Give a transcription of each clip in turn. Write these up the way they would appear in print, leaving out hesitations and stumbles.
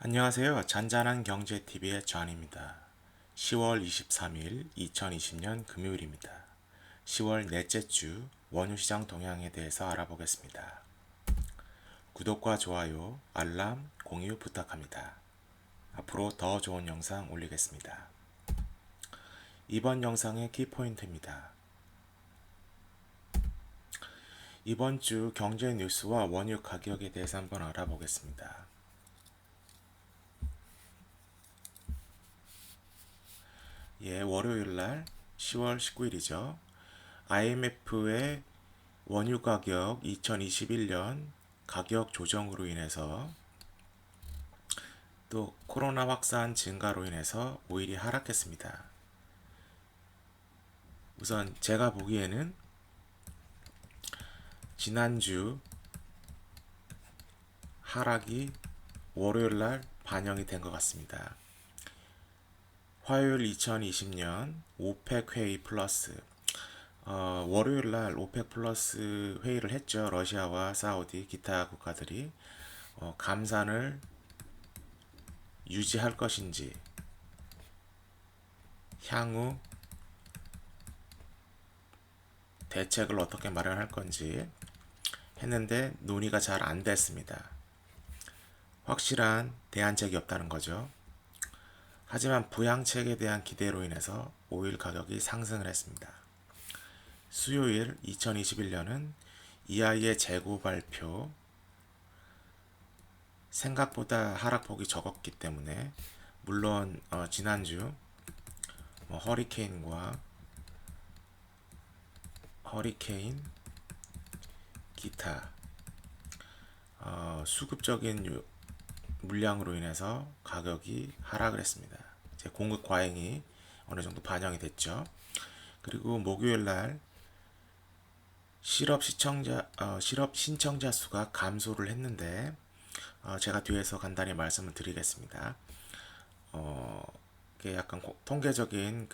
안녕하세요. 잔잔한 경제TV의 존입니다. 10월 23일 2020년 금요일입니다. 10월 넷째 주 원유시장 동향에 대해서 알아보겠습니다. 구독과 좋아요, 알람, 공유 부탁합니다. 앞으로 더 좋은 영상 올리겠습니다. 이번 영상의 키포인트입니다. 이번 주 경제 뉴스와 원유 가격에 대해서 한번 알아보겠습니다. 월요일 날 10월 19일이죠. IMF의 원유 가격 2021년 가격 조정으로 인해서 또 코로나 확산 증가로 인해서 오일이 하락했습니다. 우선 제가 보기에는 지난주 하락이 월요일 날 반영이 된 것 같습니다. 화요일 2020년 오펙 회의 플러스 월요일 날 오펙 플러스 회의를 했죠. 러시아와 사우디 기타 국가들이 감산을 유지할 것인지 향후 대책을 어떻게 마련할 건지 했는데 논의가 잘 안 됐습니다. 확실한 대안책이 없다는 거죠. 하지만 부양책에 대한 기대로 인해서 오일 가격이 상승을 했습니다. 수요일 2021년은 EI의 재고 발표 생각보다 하락폭이 적었기 때문에 물론 지난주 허리케인 기타 수급적인 물량으로 인해서 가격이 하락을 했습니다. 이제 공급 과잉이 어느 정도 반영이 됐죠. 그리고 목요일 날 실업 신청자 수가 감소를 했는데 제가 뒤에서 간단히 말씀을 드리겠습니다. 이게 약간 통계적인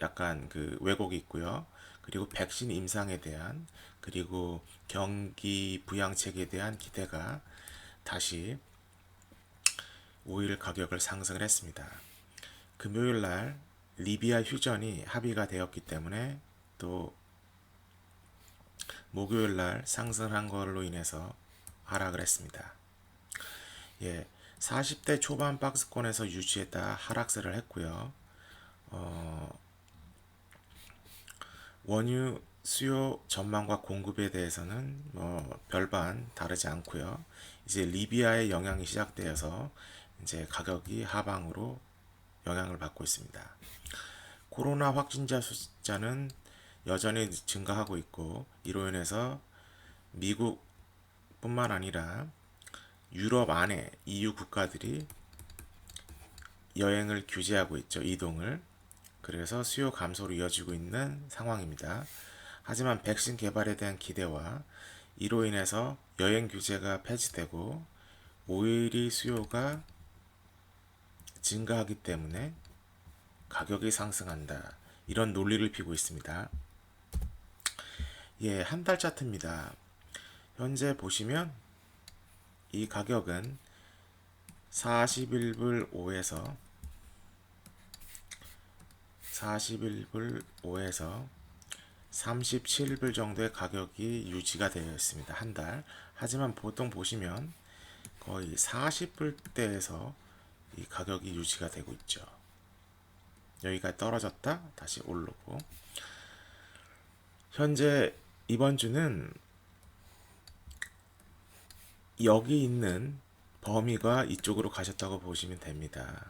약간 왜곡이 있고요. 그리고 백신 임상에 대한 그리고 경기 부양책에 대한 기대가 다시 오일 가격을 상승을 했습니다. 금요일 날 리비아 휴전이 합의가 되었기 때문에 또 목요일 날 상승한 걸로 인해서 하락을 했습니다. 40대 초반 박스권에서 유지했다 하락세를 했고요. 원유 수요 전망과 공급에 대해서는 별반 다르지 않고요. 이제 리비아의 영향이 시작되어서 이제 가격이 하방으로 영향을 받고 있습니다. 코로나 확진자 숫자는 여전히 증가하고 있고 이로 인해서 미국뿐만 아니라 유럽 안에 EU 국가들이 여행을 규제하고 있죠. 이동을. 그래서 수요 감소로 이어지고 있는 상황입니다. 하지만 백신 개발에 대한 기대와 이로 인해서 여행 규제가 폐지되고 오일이 수요가 증가하기 때문에 가격이 상승한다. 이런 논리를 피고 있습니다. 한 달 차트입니다. 현재 보시면 이 가격은 41불 5에서 37불 정도의 가격이 유지가 되어 있습니다. 한 달. 하지만 보통 보시면 거의 40불대에서 이 가격이 유지가 되고 있죠. 여기가 떨어졌다 다시 오르고 현재 이번 주는 여기 있는 범위가 이쪽으로 가셨다고 보시면 됩니다.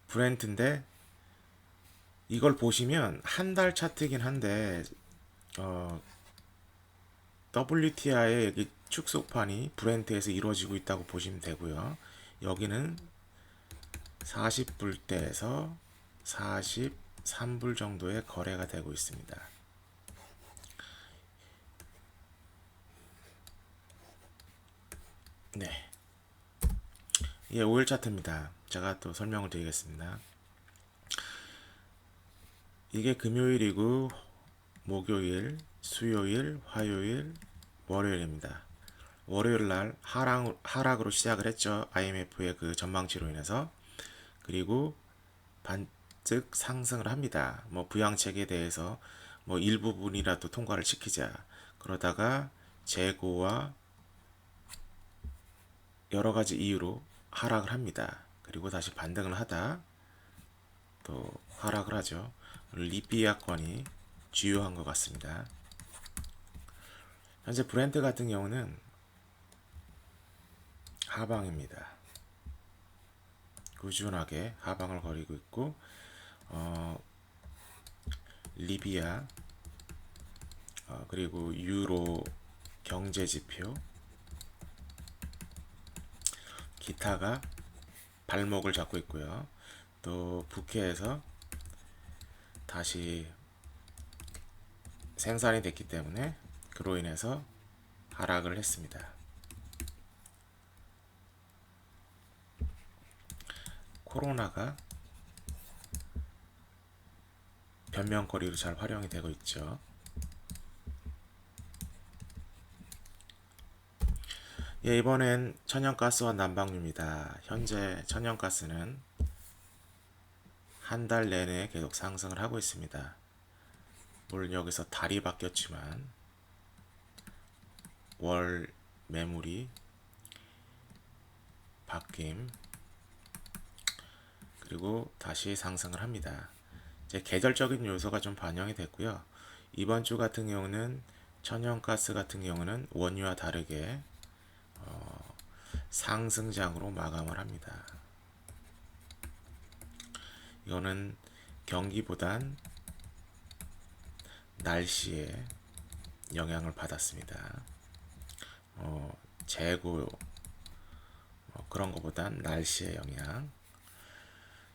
브렌트인데 이걸 보시면 한 달 차트이긴 한데 WTI의 여기 축소판이 브렌트에서 이루어지고 있다고 보시면 되고요. 여기는 40불대에서 43불 정도의 거래가 되고 있습니다. 네. 이게 5일 차트입니다. 제가 또 설명을 드리겠습니다. 이게 금요일이고 목요일, 수요일, 화요일, 월요일입니다. 월요일 날 하락으로 시작을 했죠. IMF의 그 전망치로 인해서. 그리고 반쯤 상승을 합니다. 뭐 부양책에 대해서 뭐 일부분이라도 통과를 시키자. 그러다가 재고와 여러 가지 이유로 하락을 합니다. 그리고 다시 반등을 하다 또 하락을 하죠. 리비아권이 주요한 것 같습니다. 현재 브렌트 같은 경우는 하방입니다. 꾸준하게 하방을 거리고 있고 리비아 그리고 유로 경제지표 기타가 발목을 잡고 있고요. 또 북해에서 다시 생산이 됐기 때문에 그로 인해서 하락을 했습니다. 코로나가 변명거리로 잘 활용이 되고 있죠. 예, 이번엔 천연가스와 난방유입니다. 현재 천연가스는 한 달 내내 계속 상승을 하고 있습니다. 물론 여기서 달이 바뀌었지만 월 매물이 바뀜 그리고 다시 상승을 합니다. 이제 계절적인 요소가 좀 반영이 됐고요. 이번 주 같은 경우는 천연가스 같은 경우는 원유와 다르게 상승장으로 마감을 합니다. 이거는 경기보단 날씨에 영향을 받았습니다. 재고 그런 것보단 날씨의 영향.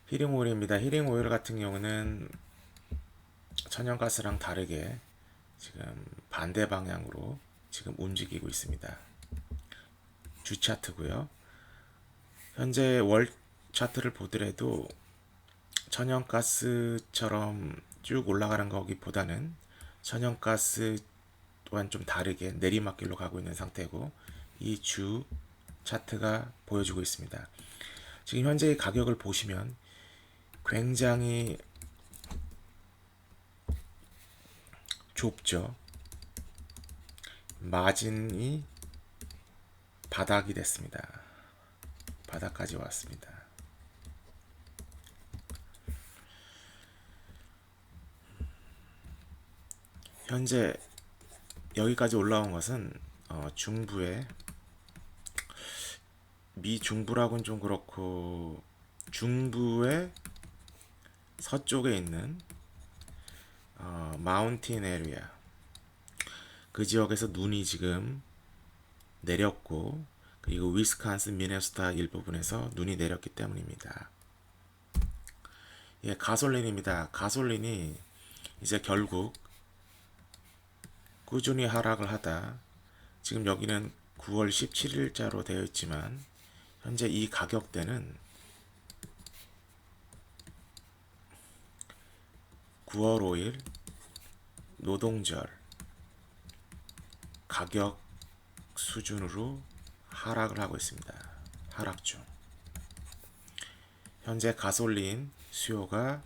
히링 오일입니다. 히링 오일 같은 경우는 천연가스랑 다르게 지금 반대 방향으로 지금 움직이고 있습니다. 주 차트고요. 현재 월 차트를 보더라도 천연가스처럼 쭉 올라가는 거기보다는 천연가스 또한 좀 다르게 내리막길로 가고 있는 상태고 이 주 차트가 보여주고 있습니다. 지금 현재의 가격을 보시면 굉장히 좁죠. 마진이 바닥이 됐습니다. 바닥까지 왔습니다. 현재 여기까지 올라온 것은 중부에 미 중부라고는 좀 그렇고 중부의 서쪽에 있는 마운틴 에리아 그 지역에서 눈이 지금 내렸고 그리고 위스콘신, 미네소타 일부분에서 눈이 내렸기 때문입니다. 예, 가솔린입니다. 가솔린이 이제 결국 꾸준히 하락을 하다 지금 여기는 9월 17일자로 되어 있지만 현재 이 가격대는 9월 5일 노동절 가격 수준으로 하락을 하고 있습니다. 하락 중. 현재 가솔린 수요가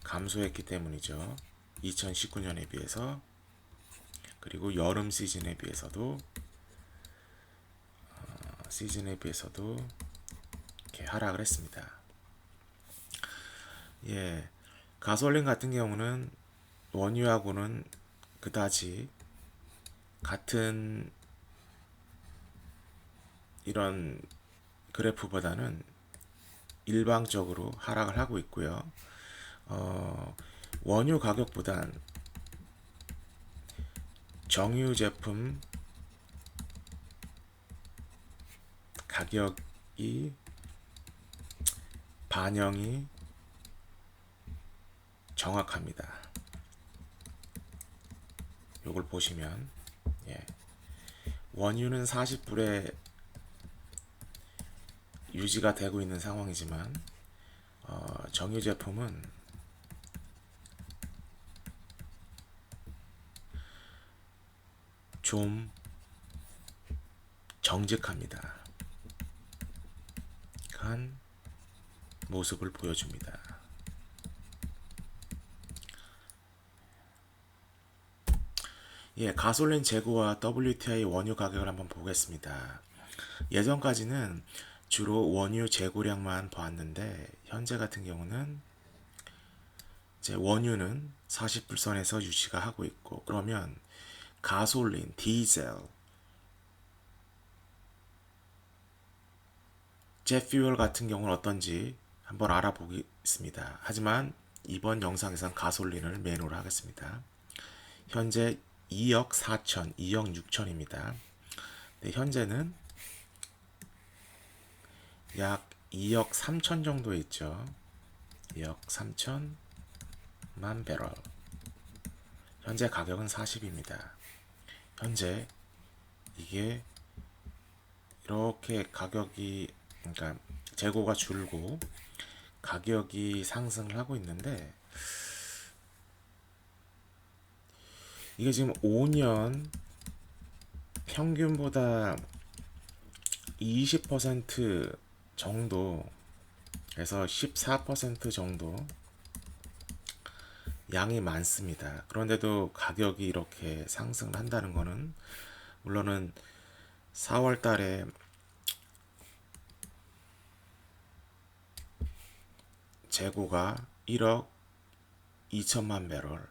감소했기 때문이죠. 2019년에 비해서 그리고 여름 시즌에 비해서도 이렇게 하락을 했습니다. 예, 가솔린 같은 경우는 원유하고는 그다지 같은 이런 그래프보다는 일방적으로 하락을 하고 있고요. 원유 가격보단 정유 제품 가격이 반영이 정확합니다. 요걸 보시면 예. 원유는 40불에 유지가 되고 있는 상황이지만 정유 제품은 좀 정직합니다. 한 모습을 보여줍니다. 예, 가솔린 재고와 WTI 원유 가격을 한번 보겠습니다. 예전까지는 주로 원유 재고량만 보았는데 현재 같은 경우는 이제 원유는 40불선에서 유지가 하고 있고, 그러면 가솔린, 디젤, 젯퓨얼 같은 경우는 어떤지 한번 알아보겠습니다. 하지만 이번 영상에선 가솔린을 메인으로 하겠습니다. 현재 2억 4천, 2억 6천입니다. 네, 현재는 약 2억 3천 정도 있죠. 2억 3천만 배럴. 현재 가격은 40입니다. 현재 이게 이렇게 가격이, 그러니까 재고가 줄고 가격이 상승을 하고 있는데, 이게 지금 5년 평균보다 20% 정도에서 14% 정도 양이 많습니다. 그런데도 가격이 이렇게 상승을 한다는 거는, 물론은 4월 달에 재고가 1억 2천만 배럴,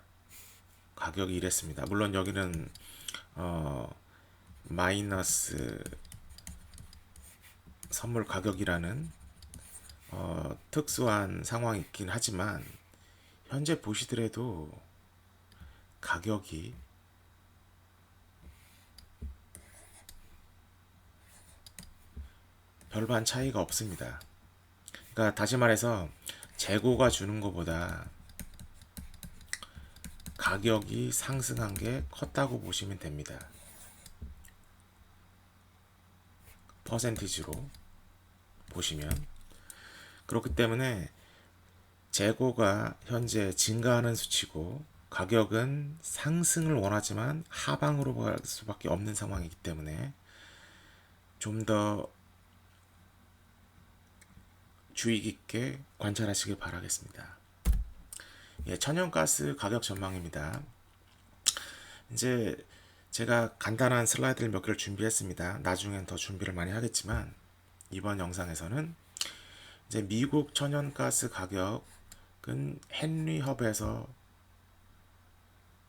가격이 이랬습니다. 물론 여기는 마이너스 선물 가격이라는 특수한 상황이 있긴 하지만, 현재 보시더라도 가격이 별반 차이가 없습니다. 그러니까 다시 말해서 재고가 주는 것보다 가격이 상승한 게 컸다고 보시면 됩니다. 퍼센티지로 보시면. 그렇기 때문에 재고가 현재 증가하는 수치고 가격은 상승을 원하지만 하방으로 갈 수밖에 없는 상황이기 때문에 좀 더 주의 깊게 관찰하시길 바라겠습니다. 예, 천연가스 가격 전망입니다. 이제 제가 간단한 슬라이드를 몇 개를 준비했습니다. 나중엔 더 준비를 많이 하겠지만, 이번 영상에서는 이제 미국 천연가스 가격은 헨리 헙에서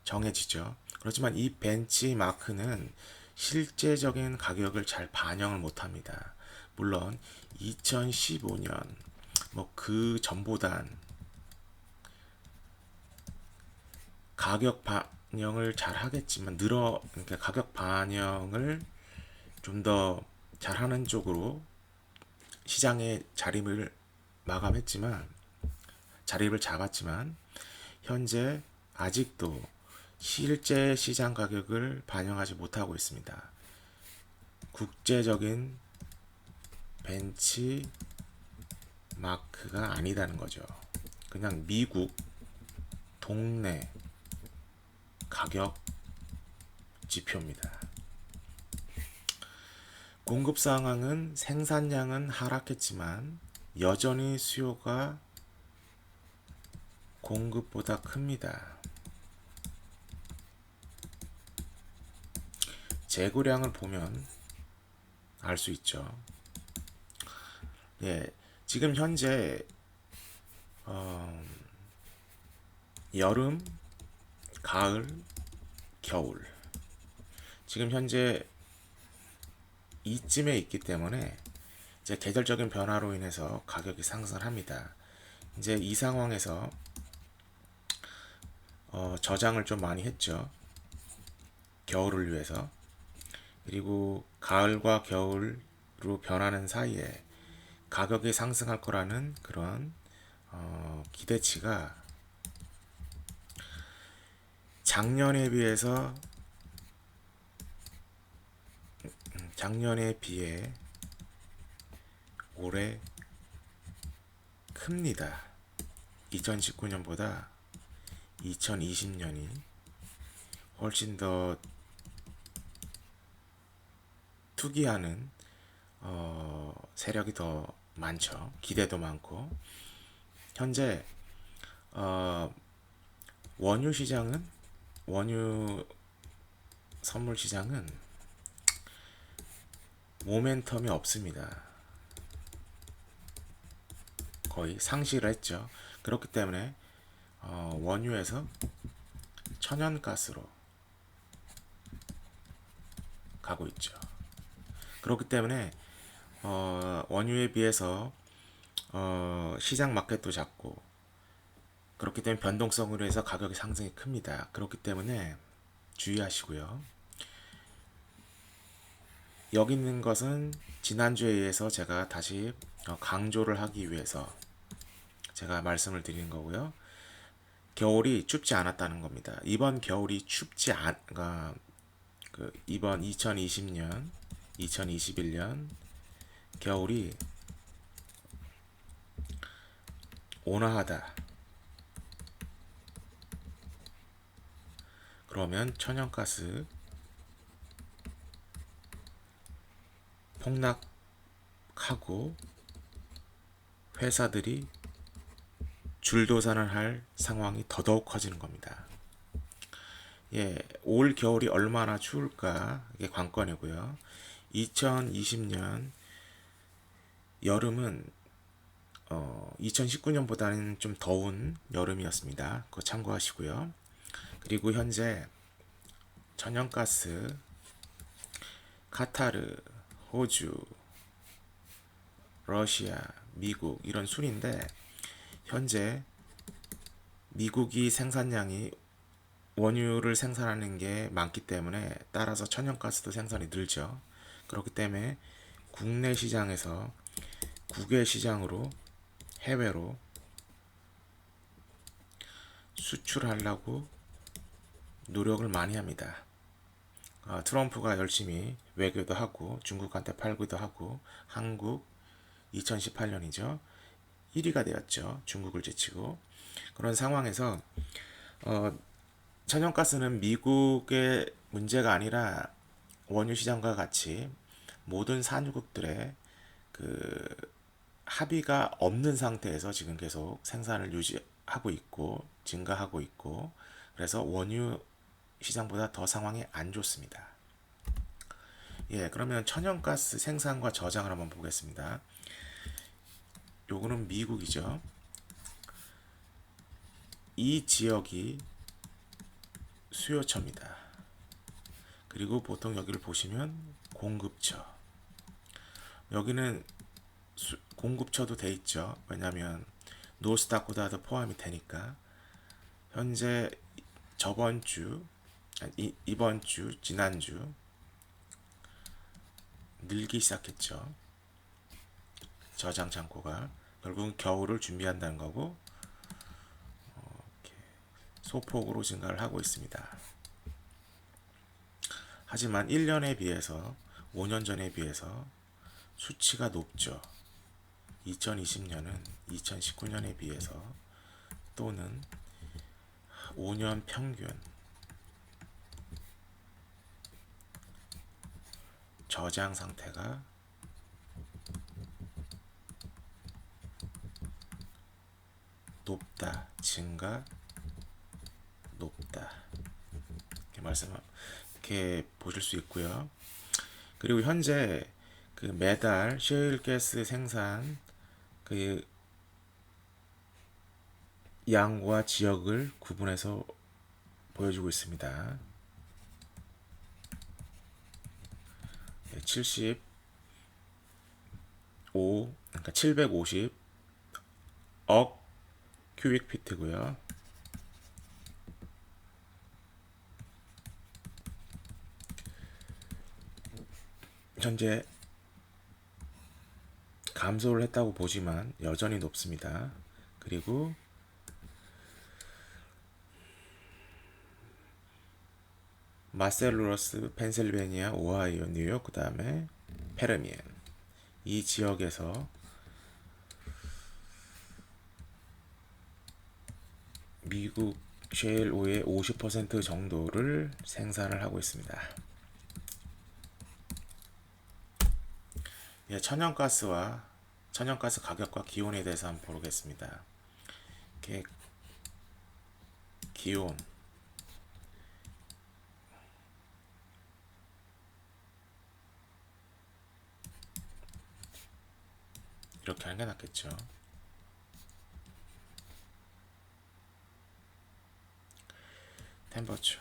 정해지죠. 그렇지만 이 벤치마크는 실제적인 가격을 잘 반영을 못합니다. 물론 2015년 뭐 그 전보단 가격 반영을 잘 하겠지만, 그러니까 가격 반영을 좀 더 잘하는 쪽으로 시장의 자리를 잡았지만 현재 아직도 실제 시장 가격을 반영하지 못하고 있습니다. 국제적인 벤치 마크가 아니다는 거죠. 그냥 미국 동네 가격 지표입니다. 공급 상황은 생산량은 하락했지만 여전히 수요가 공급보다 큽니다. 재고량을 보면 알 수 있죠. 예, 지금 현재 여름, 가을, 겨울, 지금 현재 이쯤에 있기 때문에 이제 계절적인 변화로 인해서 가격이 상승합니다. 이제 이 상황에서 저장을 좀 많이 했죠. 겨울을 위해서. 그리고 가을과 겨울로 변하는 사이에 가격이 상승할 거라는 그런 기대치가 작년에 비해 올해 큽니다. 2019년보다 2020년이 훨씬 더 투기하는 세력이 더 많죠. 기대도 많고. 현재 원유 시장은 원유 선물 시장은 모멘텀이 없습니다. 거의 상실을 했죠. 그렇기 때문에 원유에서 천연가스로 가고 있죠. 그렇기 때문에 원유에 비해서 시장 마켓도 작고, 그렇기 때문에 변동성으로 해서 가격의 상승이 큽니다. 그렇기 때문에 주의하시고요. 여기 있는 것은 지난주에 의해서 제가 다시 강조를 하기 위해서 제가 말씀을 드리는 거고요. 겨울이 춥지 않았다는 겁니다. 이번 겨울이 춥지 그러니까 이번 2020년, 2021년 겨울이 온화하다. 그러면 천연가스 폭락하고 회사들이 줄도산을 할 상황이 더더욱 커지는 겁니다. 예, 올 겨울이 얼마나 추울까 이게 관건이고요. 2020년 여름은 2019년보다는 좀 더운 여름이었습니다. 그거 참고하시고요. 그리고 현재 천연가스, 카타르, 호주, 러시아, 미국 이런 순인데, 현재 미국이 생산량이 원유를 생산하는 게 많기 때문에 따라서 천연가스도 생산이 늘죠. 그렇기 때문에 국내 시장에서 국외 시장으로, 해외로 수출하려고 노력을 많이 합니다. 트럼프가 열심히 외교도 하고 중국한테 팔기도 하고, 한국 2018년이죠. 1위가 되었죠. 중국을 제치고. 그런 상황에서 천연가스는 미국의 문제가 아니라 원유 시장과 같이 모든 산유국들의 그 합의가 없는 상태에서 지금 계속 생산을 유지하고 있고 증가하고 있고, 그래서 원유 시장보다 더 상황이 안 좋습니다. 예, 그러면 천연가스 생산과 저장을 한번 보겠습니다. 요거는 미국이죠. 이 지역이 수요처입니다. 그리고 보통 여기를 보시면 공급처. 여기는 공급처도 돼 있죠. 왜냐하면 노스다코다도 포함이 되니까. 현재 저번 주, 이번 주, 지난주 늘기 시작했죠. 저장 창고가 결국은 겨울을 준비한다는 거고, 소폭으로 증가를 하고 있습니다. 하지만 1년에 비해서 5년 전에 비해서 수치가 높죠. 2020년은 2019년에 비해서, 또는 5년 평균 저장 상태가 높다, 증가, 높다, 이렇게 보실 수 있고요. 그리고 현재 그 매달 셰일가스 생산 그 양과 지역을 구분해서 보여주고 있습니다. 그러니까 750억 큐빅 피트고요. 현재 감소를 했다고 보지만 여전히 높습니다. 그리고 마셀로러스, 펜실베니아, 오하이오, 뉴욕, 그 다음에 페르미엔, 이 지역에서 미국 셰일 오의 50% 정도를 생산을 하고 있습니다. 예, 천연가스 가격과 기온에 대해서 한번 보겠습니다. 이렇게 기온 이렇게 하는 게 낫겠죠. 템퍼처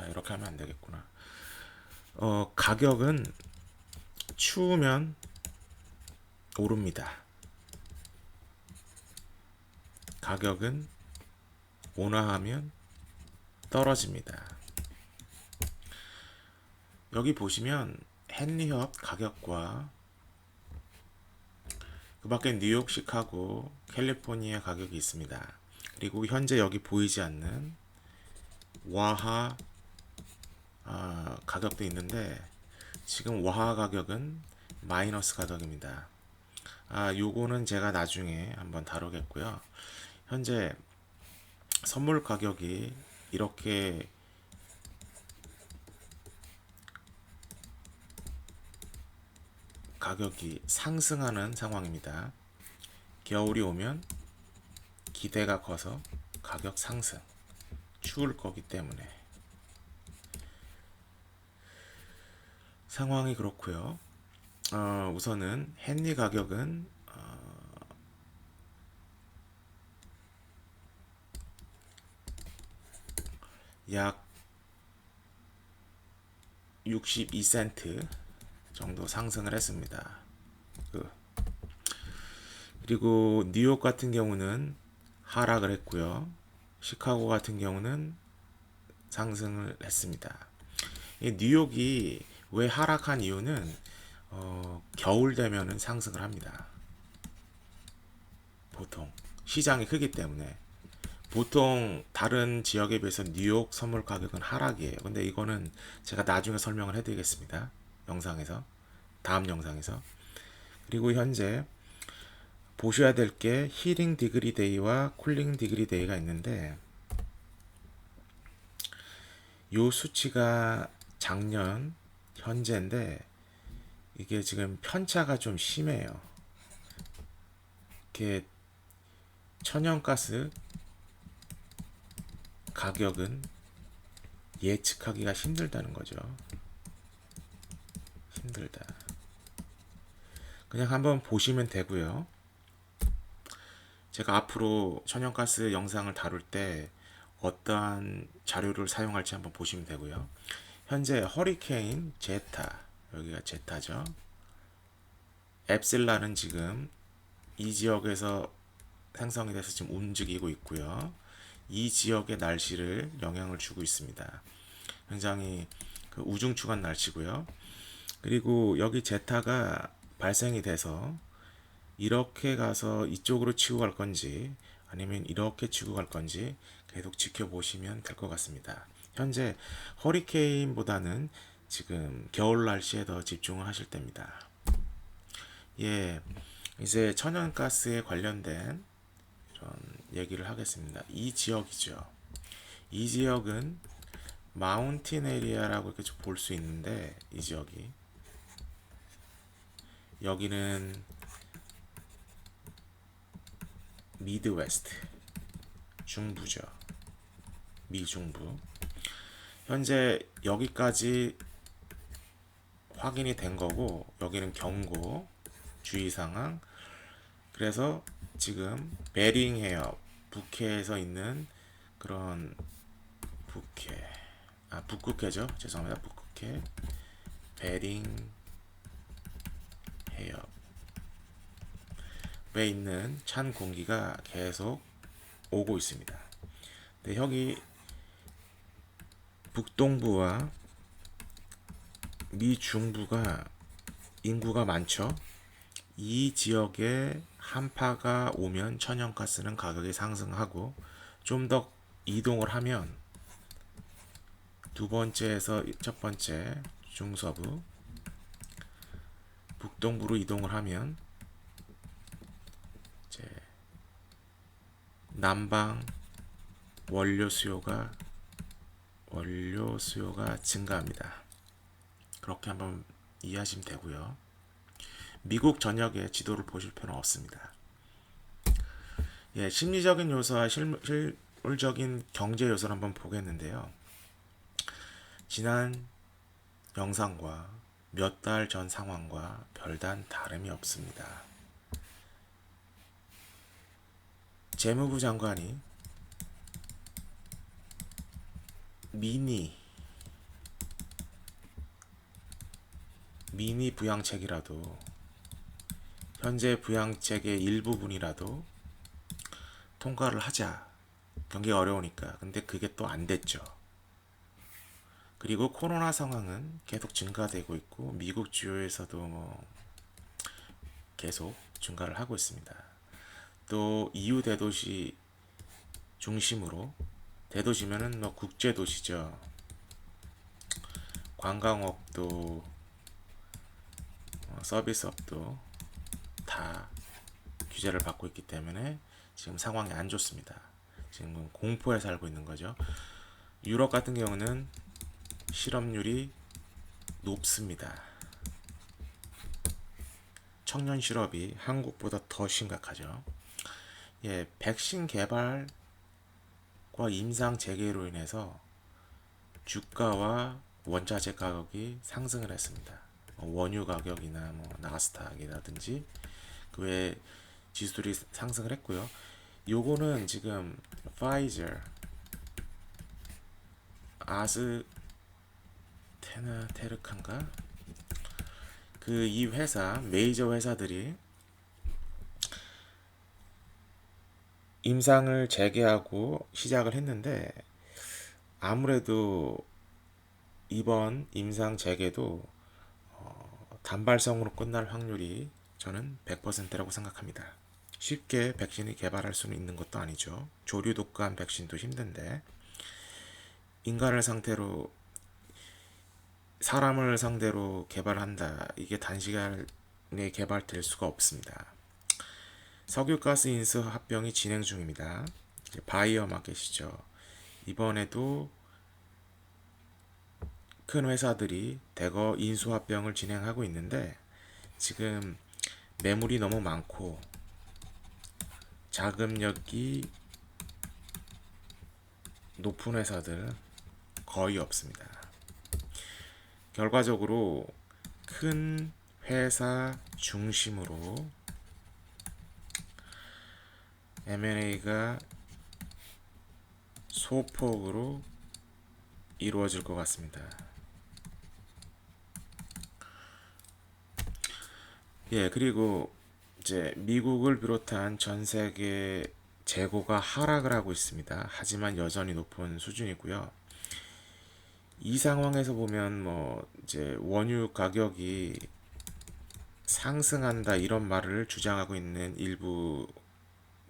이렇게 하면 안 되겠구나. 가격은 추우면 오릅니다. 가격은 온화하면 떨어집니다. 여기 보시면 헨리헙 가격과 그 밖에 뉴욕, 시카고, 캘리포니아 가격이 있습니다. 그리고 현재 여기 보이지 않는 와하 가격도 있는데 지금 와하 가격은 마이너스 가격입니다. 요거는 제가 나중에 한번 다루겠고요. 현재 선물 가격이 이렇게 가격이 상승하는 상황입니다. 겨울이 오면 기대가 커서 가격 상승. 추울 거기 때문에 상황이 그렇고요. 우선은 헨리 가격은 약 62센트 정도 상승을 했습니다. 그리고 뉴욕 같은 경우는 하락을 했고요. 시카고 같은 경우는 상승을 했습니다. 이 뉴욕이 왜 하락한 이유는 겨울 되면은 상승을 합니다. 보통 시장이 크기 때문에 보통 다른 지역에 비해서 뉴욕 선물 가격은 하락이에요. 근데 이거는 제가 나중에 설명을 해드리겠습니다. 영상에서 다음 영상에서. 그리고 현재 보셔야 될 게 힐링 디그리 데이와 쿨링 디그리 데이가 있는데 요 수치가 작년 현재인데 이게 지금 편차가 좀 심해요. 이렇게 천연가스 가격은 예측하기가 힘들다는 거죠. 힘들다. 그냥 한번 보시면 되고요. 제가 앞으로 천연가스 영상을 다룰 때 어떠한 자료를 사용할지 한번 보시면 되고요. 현재 허리케인 제타, 여기가 제타죠. 엡실라는 지금 이 지역에서 생성이 돼서 지금 움직이고 있고요. 이 지역의 날씨를 영향을 주고 있습니다. 굉장히 우중충한 날씨고요. 그리고 여기 제타가 발생이 돼서 이렇게 가서 이쪽으로 치고 갈 건지 아니면 이렇게 치고 갈 건지 계속 지켜보시면 될 것 같습니다. 현재 허리케인보다는 지금 겨울 날씨에 더 집중을 하실 때입니다. 예, 이제 천연가스에 관련된 이런 얘기를 하겠습니다. 이 지역이죠. 이 지역은 마운틴 에리아라고 이렇게 볼 수 있는데 이 지역이 여기는 미드웨스트 중부죠. 미중부. 현재 여기까지 확인이 된 거고 여기는 경고 주의 상황. 그래서 지금 베링 해협 북해에서 있는 그런 북극해죠. 죄송합니다. 북극해 베링 해협에 있는 찬 공기가 계속 오고 있습니다. 근데 여기 북동부와 미중부가 인구가 많죠. 이 지역에 한파가 오면 천연가스는 가격이 상승하고 좀 더 이동을 하면 두 번째에서 첫 번째 중서부 북동부로 이동을 하면 이제 남방 원료 수요가 증가합니다. 그렇게 한번 이해하시면 되고요. 미국 전역의 지도를 보실 필요는 없습니다. 예, 심리적인 요소와 실물적인 경제 요소를 한번 보겠는데요. 지난 영상과 몇 달 전 상황과 별단 다름이 없습니다. 재무부 장관이 미니 부양책이라도, 현재 부양책의 일부분이라도 통과를 하자. 경기가 어려우니까. 근데 그게 또 안 됐죠. 그리고 코로나 상황은 계속 증가되고 있고 미국 주요에서도 뭐 계속 증가를 하고 있습니다. 또 EU 대도시 중심으로, 대도시면은 뭐 국제 도시죠. 관광업도 서비스업도 다 규제를 받고 있기 때문에 지금 상황이 안 좋습니다. 지금 공포에 살고 있는 거죠. 유럽 같은 경우는 실업률이 높습니다. 청년 실업이 한국보다 더 심각하죠. 예, 백신 개발과 임상 재개로 인해서 주가와 원자재 가격이 상승을 했습니다. 원유 가격이나 뭐 나스닥이라든지 그 외 지수들이 상승을 했고요. 요거는 지금 파이저, 아스테나테르칸가 그 이 회사, 메이저 회사들이 임상을 재개하고 시작을 했는데, 아무래도 이번 임상 재개도 단발성으로 끝날 확률이 저는 100%라고 생각합니다. 쉽게 백신을 개발할 수는 있는 것도 아니죠. 조류 독감 백신도 힘든데 인간을 상태로, 사람을 상대로 개발한다. 이게 단시간에 개발될 수가 없습니다. 석유가스 인수 합병이 진행 중입니다. 바이어 마켓이죠. 이번에도 큰 회사들이 대거 인수 합병을 진행하고 있는데, 지금 매물이 너무 많고 자금력이 높은 회사들 거의 없습니다. 결과적으로 큰 회사 중심으로 M&A가 소폭으로 이루어질 것 같습니다. 예, 그리고 이제 미국을 비롯한 전 세계 재고가 하락을 하고 있습니다. 하지만 여전히 높은 수준이고요. 이 상황에서 보면 뭐 이제 원유 가격이 상승한다 이런 말을 주장하고 있는 일부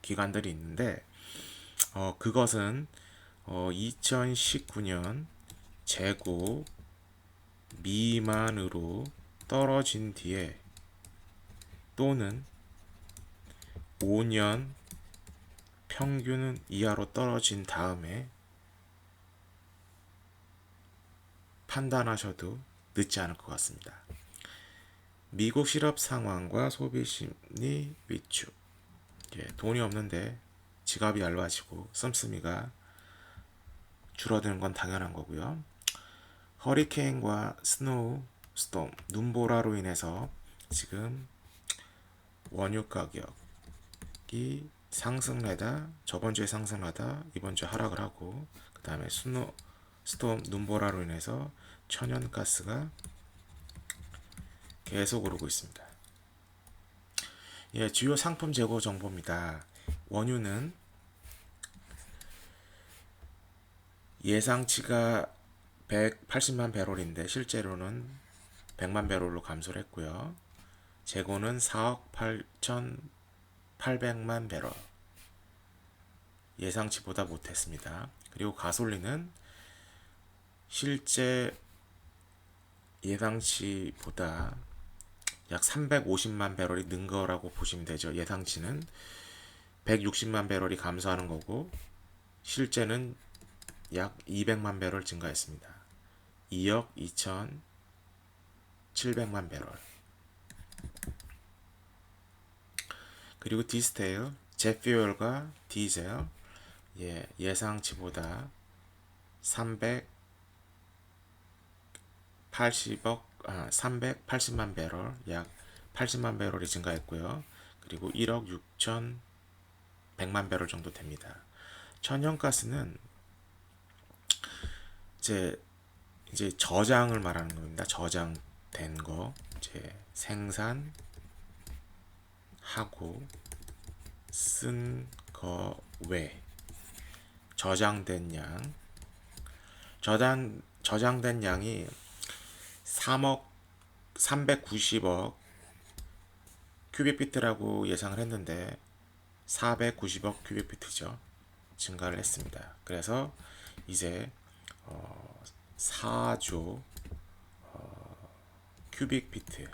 기관들이 있는데, 그것은 2019년 재고 미만으로 떨어진 뒤에, 또는 5년 평균 이하로 떨어진 다음에 판단하셔도 늦지 않을 것 같습니다. 미국 실업 상황과 소비 심리 위축. 예, 돈이 없는데 지갑이 얇아지고 씀씀이가 줄어드는 건 당연한 거고요. 허리케인과 스노우 스톰, 눈보라로 인해서 지금 원유 가격이 상승하다, 저번 주에 상승하다 이번 주에 하락을 하고, 그 다음에 스톰, 눈보라로 인해서 천연가스가 계속 오르고 있습니다. 예, 주요 상품 재고 정보입니다. 원유는 예상치가 180만 배럴인데 실제로는 100만 배럴로 감소를 했고요. 재고는 4억 8,800만 배럴, 예상치보다 못했습니다. 그리고 가솔린은 실제 예상치보다 약 350만 배럴이 는 거라고 보시면 되죠. 예상치는 160만 배럴이 감소하는 거고 실제는 약 200만 배럴 증가했습니다. 2억 2,700만 배럴. 그리고 디스테일, 젯퓨얼과 디젤 예상치보다 380만 배럴, 약 80만 배럴이 증가했고요. 그리고 1억 6,100만 배럴 정도 됩니다. 천연가스는 이제 저장을 말하는 겁니다. 저장된 거, 이제 생산하고 쓴 거 외 저장된 양, 저장된 양이 390억 큐빅피트라고 예상을 했는데 490억 큐빅피트죠. 증가를 했습니다. 그래서 이제 4조 큐빅피트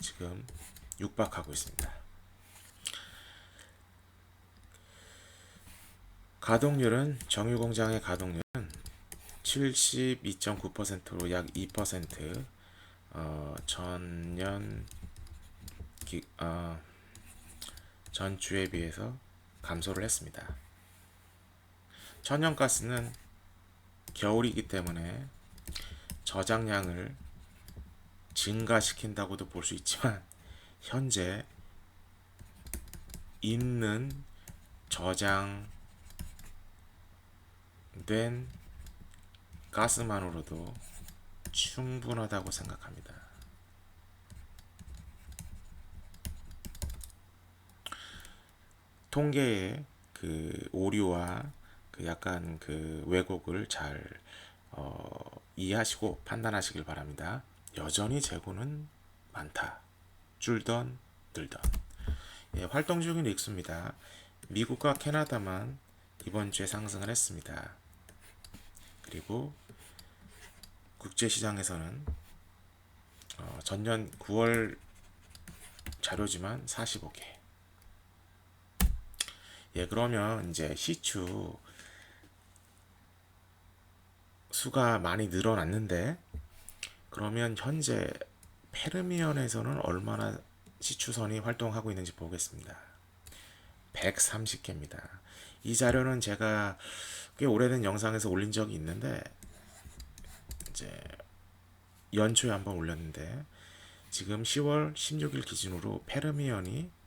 지금 육박하고 있습니다. 가동률은 정유공장의 가동률은 72.9%로 약 2% 전주에 비해서 감소를 했습니다. 천연가스는 겨울이기 때문에 저장량을 증가시킨다고도 볼 수 있지만 현재 있는 저장된 가스만으로도 충분하다고 생각합니다. 통계의 그 오류와 그 약간 그 왜곡을 잘 이해하시고 판단하시길 바랍니다. 여전히 재고는 많다. 줄던 늘던. 활동 중인 릭스입니다. 미국과 캐나다만 이번 주에 상승을 했습니다. 그리고 국제시장에서는 전년 9월 자료지만 45개. 그러면 이제 시추 수가 많이 늘어났는데 그러면 현재 페르미언에서는 얼마나 시추선이 활동하고 있는지 보겠습니다. 130개입니다. 이 자료는 제가 꽤 오래된 영상에서 올린 적이 있는데 이제 연초에 한번 올렸는데 지금 10월 16일 기준으로 페르미언이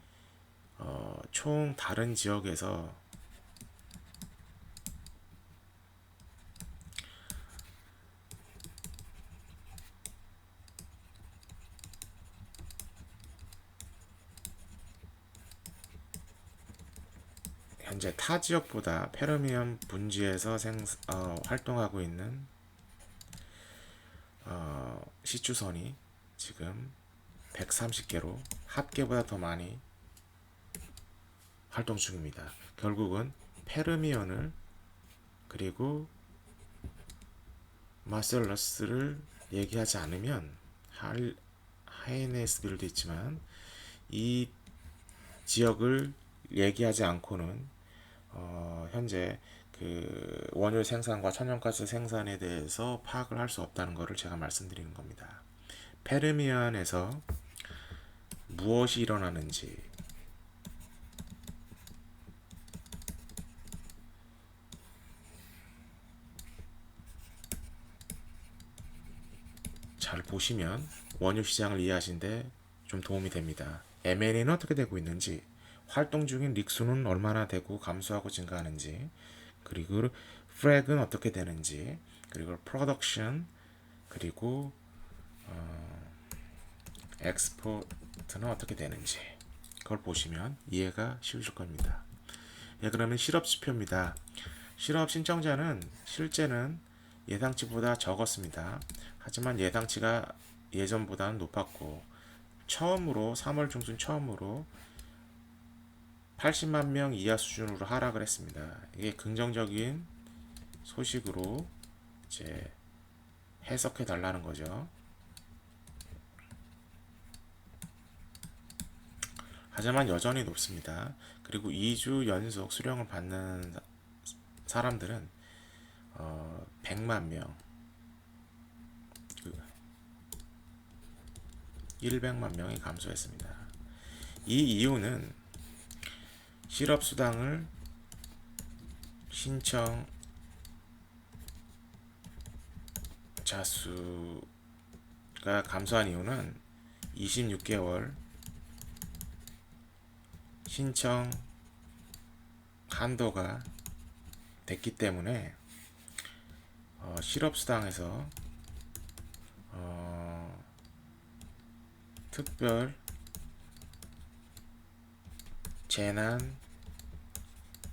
총 다른 지역에서 현재 타 지역보다 페르미언 분지에서 활동하고 있는 시추선이 지금 130개로 합계보다 더 많이 활동 중입니다. 결국은 페르미언을 그리고 마셀러스를 얘기하지 않으면 하이네스빌도 있지만 이 지역을 얘기하지 않고는 현재 그 원유 생산과 천연가스 생산에 대해서 파악을 할 수 없다는 것을 제가 말씀드리는 겁니다. 페르미안에서 무엇이 일어나는지 잘 보시면 원유 시장을 이해하시는데 좀 도움이 됩니다. M&A는 어떻게 되고 있는지, 활동 중인 릭수는 얼마나 되고 감소하고 증가하는지, 그리고 프랙은 어떻게 되는지, 그리고 프로덕션, 그리고 엑스포트는 어떻게 되는지 그걸 보시면 이해가 쉬우실 겁니다. 그러면 실업 지표입니다. 실업 신청자는 실제는 예상치보다 적었습니다. 하지만 예상치가 예전보다는 높았고 처음으로 3월 중순 처음으로 80만 명 이하 수준으로 하락을 했습니다. 이게 긍정적인 소식으로 이제 해석해 달라는 거죠. 하지만 여전히 높습니다. 그리고 2주 연속 수령을 받는 사람들은 100만 명, 100만 명이 감소했습니다. 이 이유는 실업수당을 신청 자수가 감소한 이유는 26개월 신청 한도가 됐기 때문에 실업수당에서 특별 재난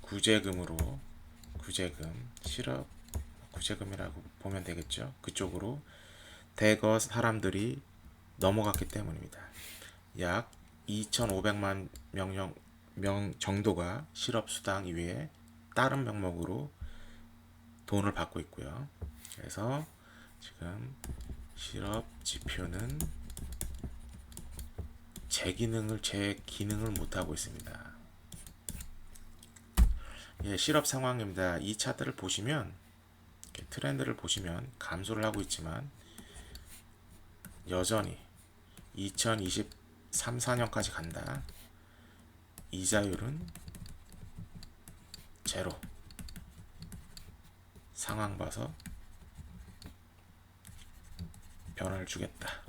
구제금으로 실업 구제금이라고 보면 되겠죠. 그쪽으로 대거 사람들이 넘어갔기 때문입니다. 약 2,500만 명 정도가 실업수당 이외에 다른 명목으로 돈을 받고 있고요. 그래서 지금 실업지표는 제 기능을 못하고 있습니다. 예, 실업 상황입니다. 이 차트를 보시면, 트렌드를 보시면 감소를 하고 있지만 여전히 2023, 4년까지 간다. 이자율은 제로. 상황 봐서 변화를 주겠다.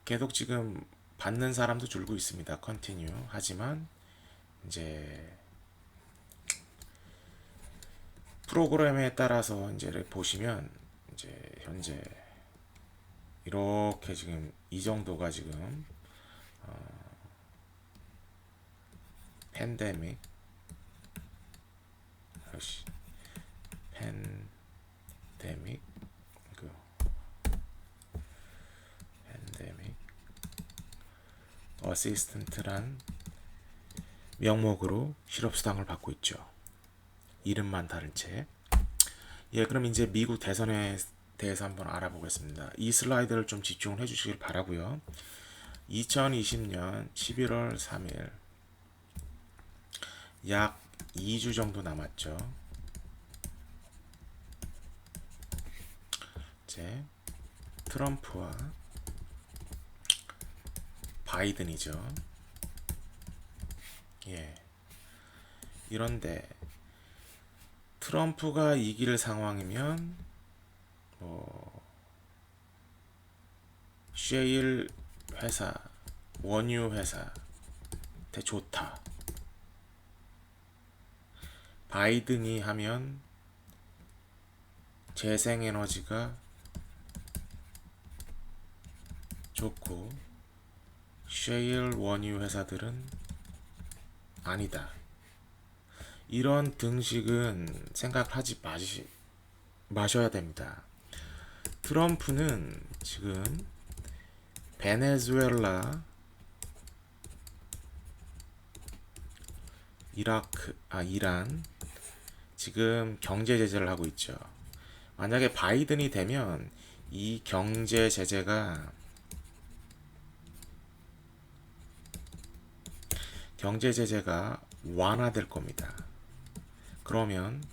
계속 지금 받는 사람도 줄고 있습니다. 컨티뉴. 하지만 이제 프로그램에 따라서 이제 보시면 이제 현재 이렇게 지금 이 정도가 지금 팬데믹 그 팬데믹 어시스턴트란 명목으로 실업수당을 받고 있죠. 이름만 다른 채. 예, 그럼 이제 미국 대선에 대해서 한번 알아보겠습니다. 이 슬라이드를 좀 집중을 해주시길 바라고요. 2020년 11월 3일 약 2주 정도 남았죠. 이제 트럼프와 바이든이죠. 예. 이런데 트럼프가 이길 상황이면 셰일 회사, 원유 회사 대 좋다. 바이든이 하면 재생에너지가 좋고 셰일 원유 회사들은 아니다. 이런 등식은 생각하지 마셔야 됩니다. 트럼프는 지금 베네수엘라, 이란 지금 경제 제재를 하고 있죠. 만약에 바이든이 되면 이 경제 제재가 완화될 겁니다. 그러면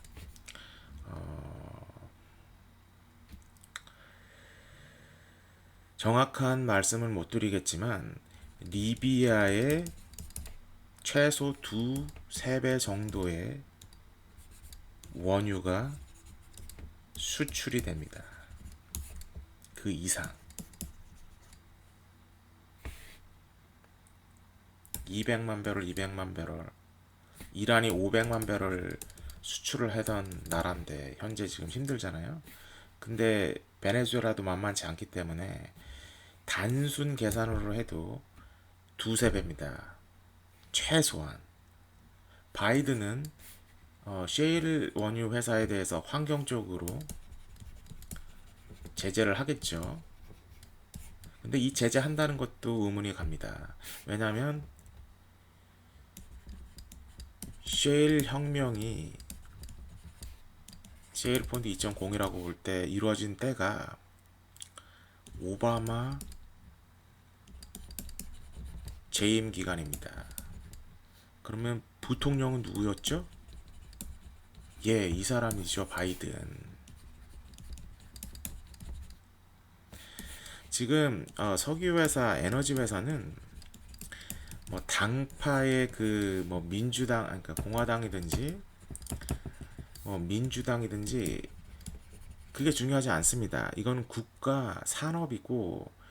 정확한 말씀을 못 드리겠지만 리비아의 최소 2~3배 정도의 원유가 수출이 됩니다. 그 이상 200만 배럴 이란이 500만 배럴 수출을 하던 나라인데 현재 지금 힘들잖아요. 근데 베네수엘라도 만만치 않기 때문에 단순 계산으로 해도 2~3배입니다. 최소한. 바이든은 셰일 원유 회사에 대해서 환경적으로 제재를 하겠죠. 근데 이 제재 한다는 것도 의문이 갑니다. 왜냐하면 셰일 혁명이 셰일 폰드 2.0이라고 볼 때 이루어진 때가 오바마 재임 기간입니다. 그러면 부통령은 누구였죠? 예, 이 사람이죠. 바이든. 지금 석유 회사, 에너지 회사는 뭐 당파의 그 뭐 민주당, 아니, 그러니까 공화당이든지 뭐 민주당이든지 그게 중요하지 않습니다. 이건 국가 산업이고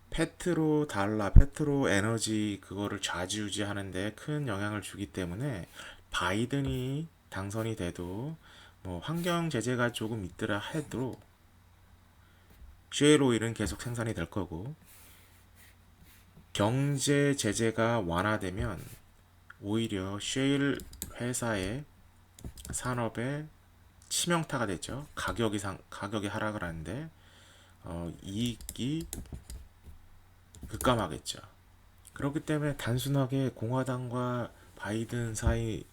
페트로 달러, 페트로 에너지 그거를 좌지우지하는데 큰 영향을 주기 때문에 바이든이 당선이 돼도 뭐 환경 제재가 조금 있더라 해도 셰일 오일은 계속 생산이 될 거고 경제 제재가 완화되면 오히려 셰일 회사의 산업에 치명타가 되죠. 가격이 하락을 하는데 이익이 급감하겠죠. 그렇기 때문에 단순하게 공화당과 바이든 사이,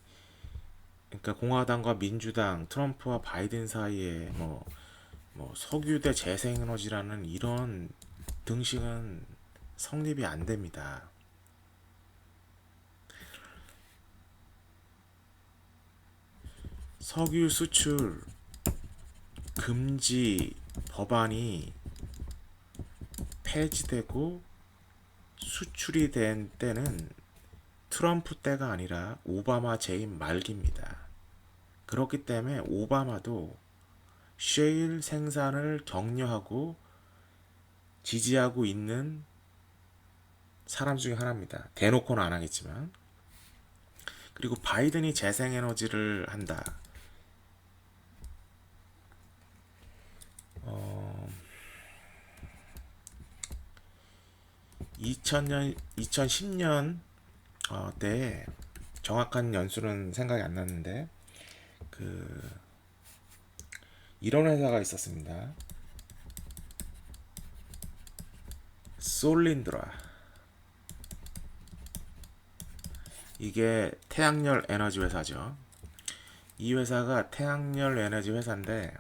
그러니까 공화당과 민주당, 트럼프와 바이든 사이에 뭐 석유대 재생에너지라는 이런 등식은 성립이 안 됩니다. 석유 수출 금지 법안이 폐지되고 수출이 된 때는 트럼프 때가 아니라 오바마 재임 말기입니다. 그렇기 때문에 오바마도 셰일 생산을 격려하고 지지하고 있는 사람 중에 하나입니다. 대놓고는 안 하겠지만. 그리고 바이든이 재생에너지를 한다. 2000년, 2010년 때에 정확한 연수는 생각이 안 났는데 그 이런 회사가 있었습니다. 솔린드라. 이게 태양열 에너지 회사죠. 이 회사가 태양열 에너지 회사인데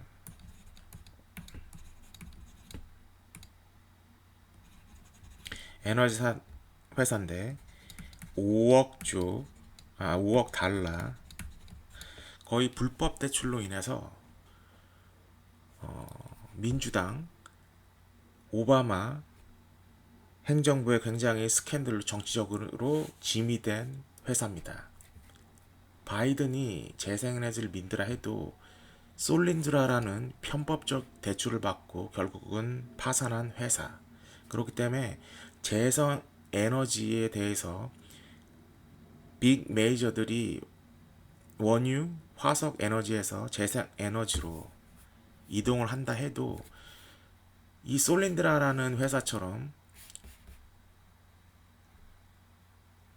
에너지 회사인데 5억 달러 거의 불법 대출로 인해서 민주당 오바마 행정부의 굉장히 스캔들로 정치적으로 짐이 된 회사입니다. 바이든이 재생에너지를 민드라 해도 솔린드라라는 편법적 대출을 받고 결국은 파산한 회사. 그렇기 때문에 재생 에너지에 대해서 빅 메이저들이 원유, 화석 에너지에서 재생 에너지로 이동을 한다 해도 이 솔린드라라는 회사처럼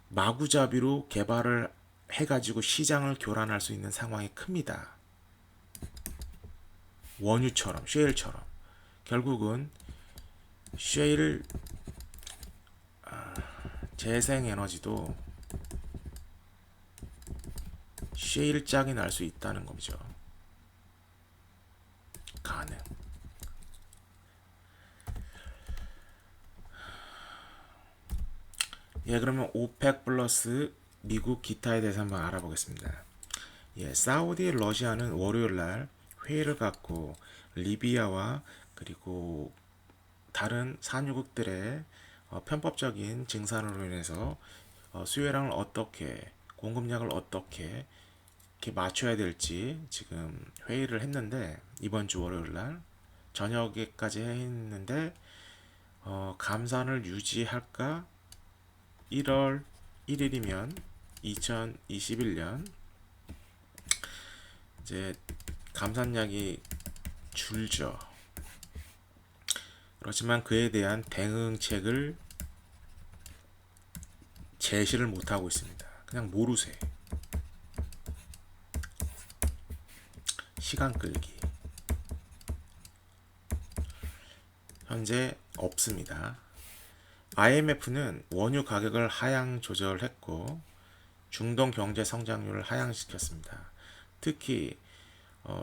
마구잡이로 개발을 해가지고 시장을 교란할 수 있는 상황이 큽니다. 원유처럼, 쉐일처럼. 결국은 쉐일 재생에너지도 쉐일 짝이 날 수 있다는 거죠. 가능. 예, 그러면 오펙 플러스 미국 기타에 대해서 한번 알아보겠습니다. 예, 사우디, 러시아는 월요일 날 회의를 갖고 리비아와 그리고 다른 산유국들의 편법적인 증산으로 인해서 수요량을 어떻게 공급량을 어떻게 이렇게 맞춰야 될지 지금 회의를 했는데 이번 주 월요일 날 저녁에까지 했는데 감산을 유지할까? 1월 1일이면 2021년 이제 감산량이 줄죠. 그렇지만 그에 대한 대응책을 제시를 못하고 있습니다. 그냥 모르쇠. 시간 끌기. 현재 없습니다. IMF는 원유 가격을 하향 조절했고 중동 경제 성장률을 하향시켰습니다. 특히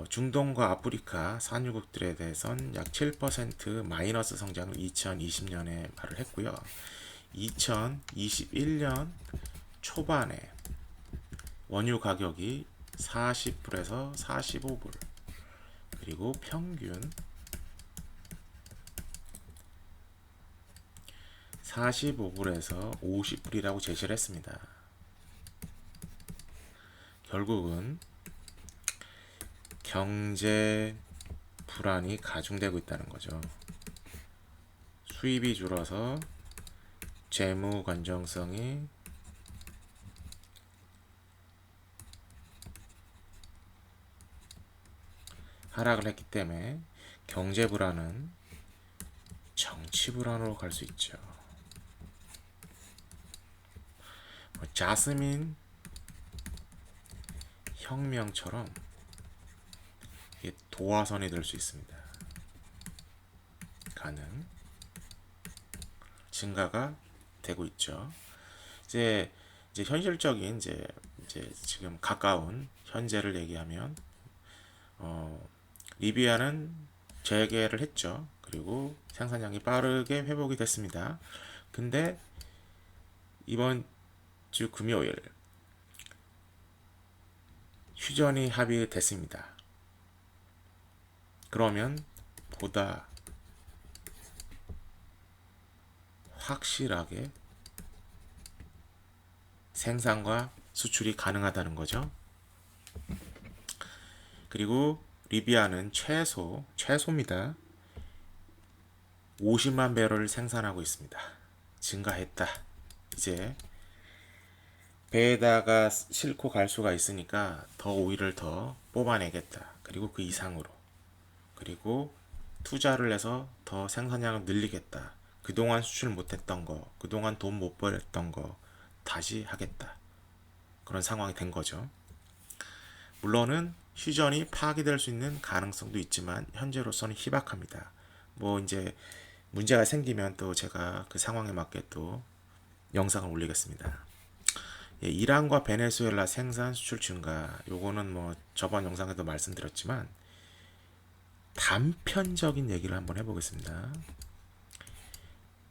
중동과 아프리카 산유국들에 대해선 약 7% 마이너스 성장을 2020년에 말을 했고요. 2021년 초반에 원유 가격이 40불에서 45불, 그리고 평균 45불에서 50불이라고 제시를 했습니다. 결국은 경제 불안이 가중되고 있다는 거죠. 수입이 줄어서 재무 건전성이 하락을 했기 때문에 경제 불안은 정치 불안으로 갈 수 있죠. 자스민 혁명처럼 도화선이 될 수 있습니다. 가능 증가가 되고 있죠. 이제 현실적인 지금 가까운 현재를 얘기하면 리비아는 재개를 했죠. 그리고 생산량이 빠르게 회복이 됐습니다. 근데 이번 주 금요일 휴전이 합의됐습니다. 그러면 보다 확실하게 생산과 수출이 가능하다는 거죠. 그리고 리비아는 최소입니다. 50만 배럴을 생산하고 있습니다. 증가했다. 이제 배에다가 싣고 갈 수가 있으니까 더 오일을 더 뽑아내겠다. 그리고 그 이상으로. 그리고 투자를 해서 더 생산량을 늘리겠다. 그동안 수출 못했던 거, 그동안 돈 못 벌었던 거 다시 하겠다. 그런 상황이 된 거죠. 물론은 휴전이 파기될 수 있는 가능성도 있지만 현재로서는 희박합니다. 뭐 이제 문제가 생기면 또 제가 그 상황에 맞게 또 영상을 올리겠습니다. 예, 이란과 베네수엘라 생산 수출 증가, 요거는 뭐 저번 영상에도 말씀드렸지만 단편적인 얘기를 한번 해보겠습니다.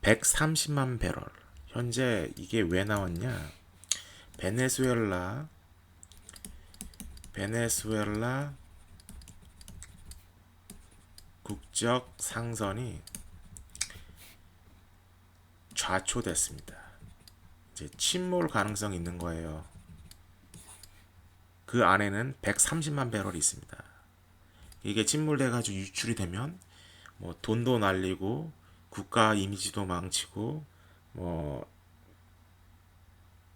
130만 배럴. 현재 이게 왜 나왔냐? 베네수엘라 국적 상선이 좌초됐습니다. 이제 침몰 가능성이 있는 거예요. 그 안에는 130만 배럴이 있습니다. 이게 침몰돼가지고 유출이 되면 뭐 돈도 날리고 국가 이미지도 망치고 뭐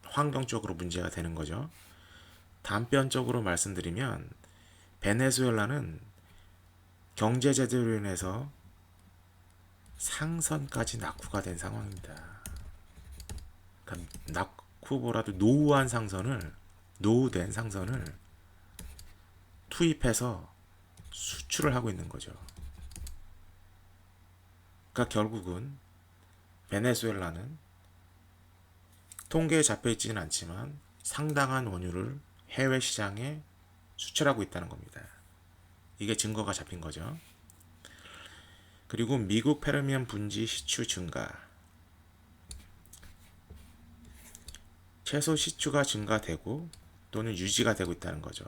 환경적으로 문제가 되는 거죠. 단편적으로 말씀드리면 베네수엘라는 경제 제재로 인해서 상선까지 낙후가 된 상황입니다. 그러니까 낙후보다도 노후된 상선을 투입해서 수출을 하고 있는 거죠. 그러니까 결국은 베네수엘라는 통계에 잡혀 있지는 않지만 상당한 원유를 해외 시장에 수출하고 있다는 겁니다. 이게 증거가 잡힌 거죠. 그리고 미국 페르미안 분지 시추 증가. 채소 시추가 증가되고 또는 유지가 되고 있다는 거죠.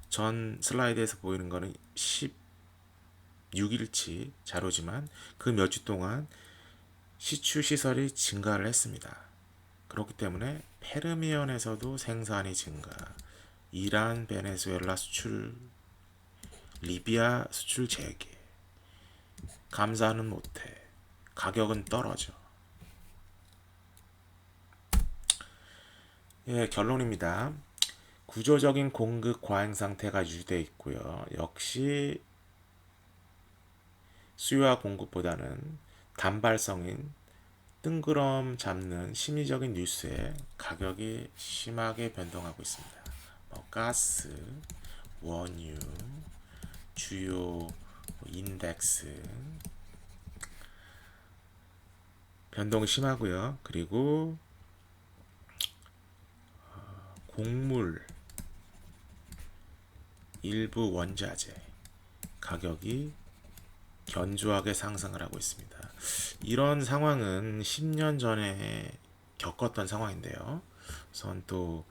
전 슬라이드에서 보이는 거는 16일치 자료지만 그 몇 주 동안 시추 시설이 증가를 했습니다. 그렇기 때문에 페르미안에서도 생산이 증가, 이란, 베네수엘라 수출, 리비아 수출 재개, 감사는 못해, 가격은 떨어져. 예, 결론입니다. 구조적인 공급 과잉 상태가 유지되어 있고요. 역시 수요와 공급보다는 단발성인 뜬구름 잡는 심리적인 뉴스에 가격이 심하게 변동하고 있습니다. 뭐 가스, 원유, 주요 인덱스 변동이 심하고요. 그리고 곡물 일부 원자재 가격이 견조하게 상승을 하고 있습니다. 이런 상황은 10년 전에 겪었던 상황인데요. 우선 또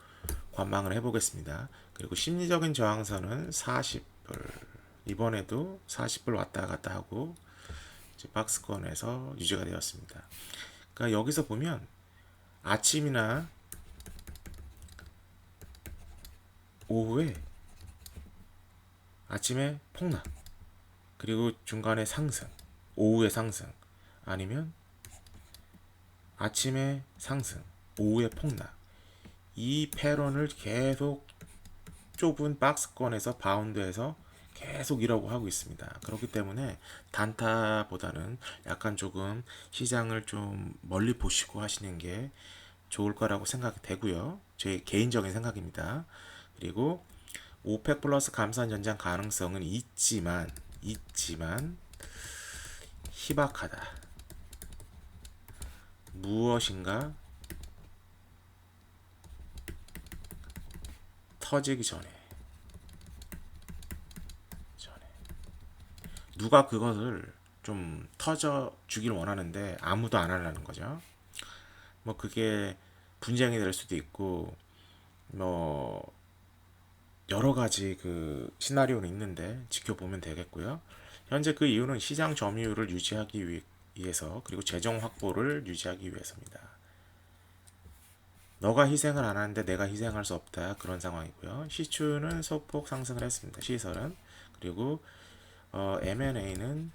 관망을 해보겠습니다. 그리고 심리적인 저항선은 40불. 이번에도 40불 왔다 갔다 하고 이제 박스권에서 유지가 되었습니다. 그러니까 여기서 보면 아침이나 오후에 아침에 폭락, 그리고 중간에 상승, 오후에 상승, 아니면 아침에 상승, 오후에 폭락. 이 패런을 계속 좁은 박스권에서 바운드해서 계속 이라고 하고 있습니다. 그렇기 때문에 단타보다는 약간 조금 시장을 좀 멀리 보시고 하시는 게 좋을 거라고 생각이 되고요. 제 개인적인 생각입니다. 그리고 오펙 플러스 감산 연장 가능성은 있지만 희박하다. 무엇인가 터지기 전에 누가 그것을 좀 터져 주길 원하는데 아무도 안 하려는 거죠. 뭐 그게 분쟁이 될 수도 있고 뭐 여러 가지 그 시나리오는 있는데 지켜보면 되겠고요. 현재 그 이유는 시장 점유율을 유지하기 위해서, 그리고 재정 확보를 유지하기 위해서입니다. 너가 희생을 안 하는데 내가 희생할 수 없다, 그런 상황이고요. 시추는 소폭 상승을 했습니다. 시설은. 그리고 M&A는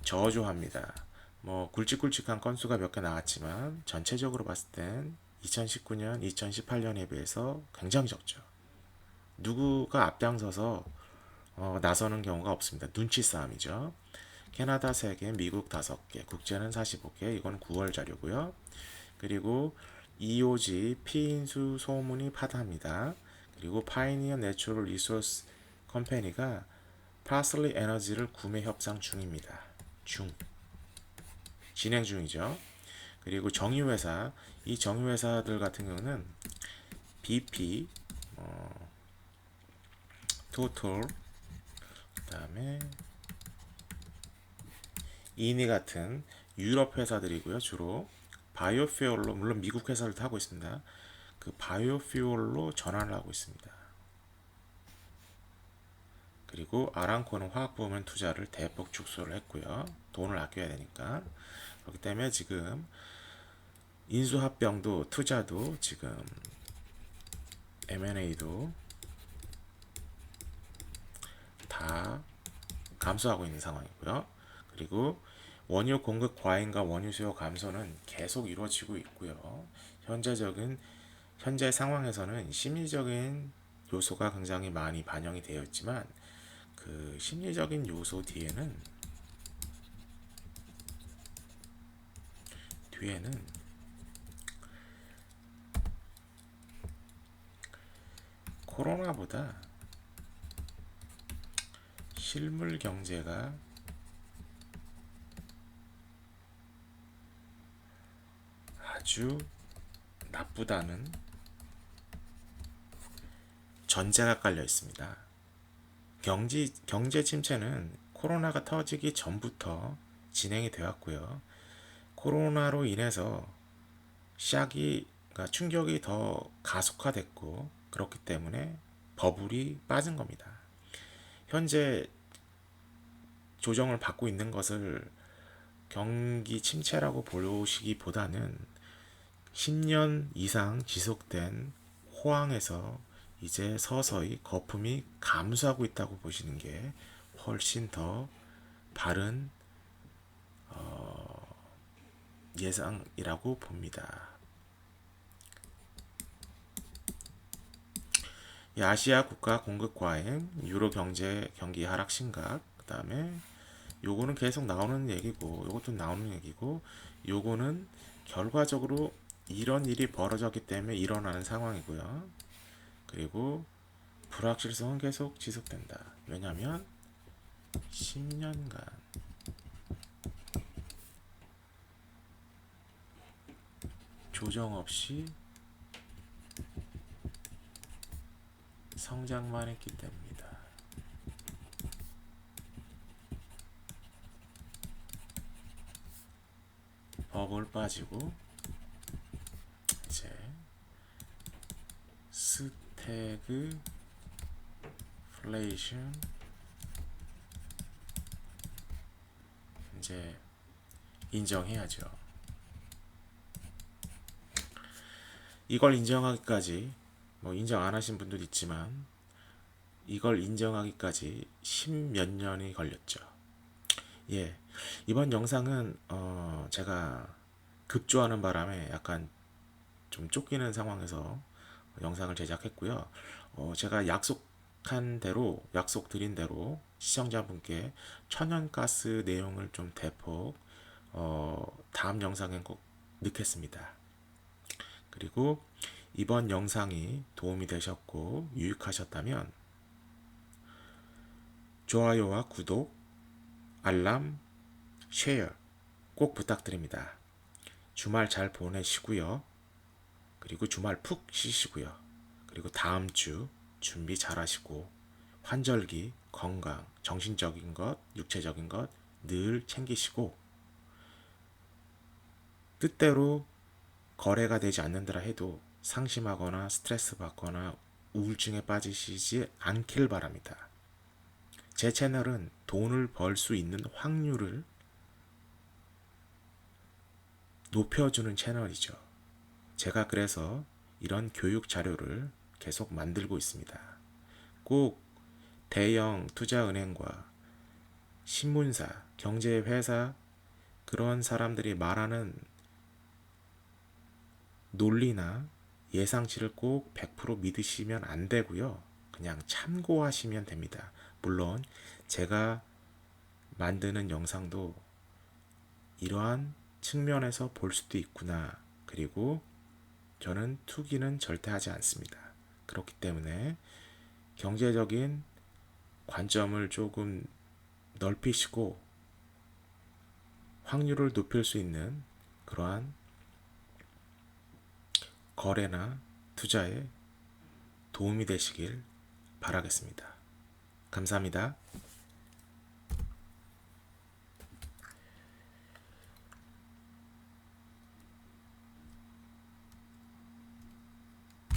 저조합니다. 뭐 굵직굵직한 건수가 몇 개 나왔지만 전체적으로 봤을 땐 2019년, 2018년에 비해서 굉장히 적죠. 누구가 앞장서서 나서는 경우가 없습니다. 눈치 싸움이죠. 캐나다 3개, 미국 5개, 국제는 45개. 이건 9월 자료고요. 그리고 EOG 피인수 소문이 파다합니다. 그리고 파이니어 내추럴 리소스 컴퍼니가 파슬리 에너지를 구매 협상 중입니다. 진행 중이죠. 그리고 정유회사, 이 정유회사들 같은 경우는 BP, 토톨, 그다음에 이니 같은 유럽 회사들이고요. 주로 바이오퓨얼로, 물론 미국 회사를 하고 있습니다. 그 바이오퓨얼로 전환을 하고 있습니다. 그리고 아람코는 화학부문 투자를 대폭 축소를 했고요. 돈을 아껴야 되니까. 그렇기 때문에 지금 인수합병도 투자도 지금 M&A도 다 감소하고 있는 상황이고요. 그리고 원유 공급 과잉과 원유 수요 감소는 계속 이루어지고 있고요. 현재 상황에서는 심리적인 요소가 굉장히 많이 반영이 되어 있지만 그 심리적인 요소 뒤에는 코로나보다 실물 경제가 아주 나쁘다는 전제가 깔려 있습니다. 경제 침체는 코로나가 터지기 전부터 진행이 되었고요. 코로나로 인해서 그러니까 충격이 더 가속화됐고, 그렇기 때문에 버블이 빠진 겁니다. 현재 조정을 받고 있는 것을 경기 침체라고 보시기보다는 10년 이상 지속된 호황에서 이제 서서히 거품이 감소하고 있다고 보시는 게 훨씬 더 바른 예상이라고 봅니다. 아시아 국가 공급 과잉, 유로 경제 경기 하락 심각, 그 다음에 요거는 계속 나오는 얘기고, 요것도 나오는 얘기고, 요거는 결과적으로 이런 일이 벌어졌기 때문에 일어나는 상황이고요. 그리고 불확실성은 계속 지속된다. 왜냐하면 10년간 조정 없이 성장만 했기 때문입니다. 버블 빠지고 이제 스태그플레이션 이제 인정해야죠. 이걸 인정하기까지 뭐 인정 안 하신 분도 있지만 이걸 인정하기까지 십몇 년이 걸렸죠. 예, 이번 영상은 제가 급조하는 바람에 약간 좀 쫓기는 상황에서 영상을 제작했고요. 제가 약속드린 대로 시청자분께 천연가스 내용을 좀 대폭 다음 영상에 꼭 넣겠습니다. 그리고 이번 영상이 도움이 되셨고 유익하셨다면 좋아요와 구독, 알람, 쉐어 꼭 부탁드립니다. 주말 잘 보내시고요. 그리고 주말 푹 쉬시고요. 그리고 다음 주 준비 잘 하시고 환절기, 건강, 정신적인 것, 육체적인 것 늘 챙기시고 뜻대로 거래가 되지 않는다라 해도 상심하거나 스트레스 받거나 우울증에 빠지시지 않길 바랍니다. 제 채널은 돈을 벌 수 있는 확률을 높여주는 채널이죠. 제가 그래서 이런 교육 자료를 계속 만들고 있습니다. 꼭 대형 투자은행과 신문사, 경제회사 그런 사람들이 말하는 논리나 예상치를 꼭 100% 믿으시면 안 되고요. 그냥 참고하시면 됩니다. 물론 제가 만드는 영상도 이러한 측면에서 볼 수도 있구나. 그리고 저는 투기는 절대 하지 않습니다. 그렇기 때문에 경제적인 관점을 조금 넓히시고 확률을 높일 수 있는 그러한 거래나 투자에 도움이 되시길 바라겠습니다. 감사합니다.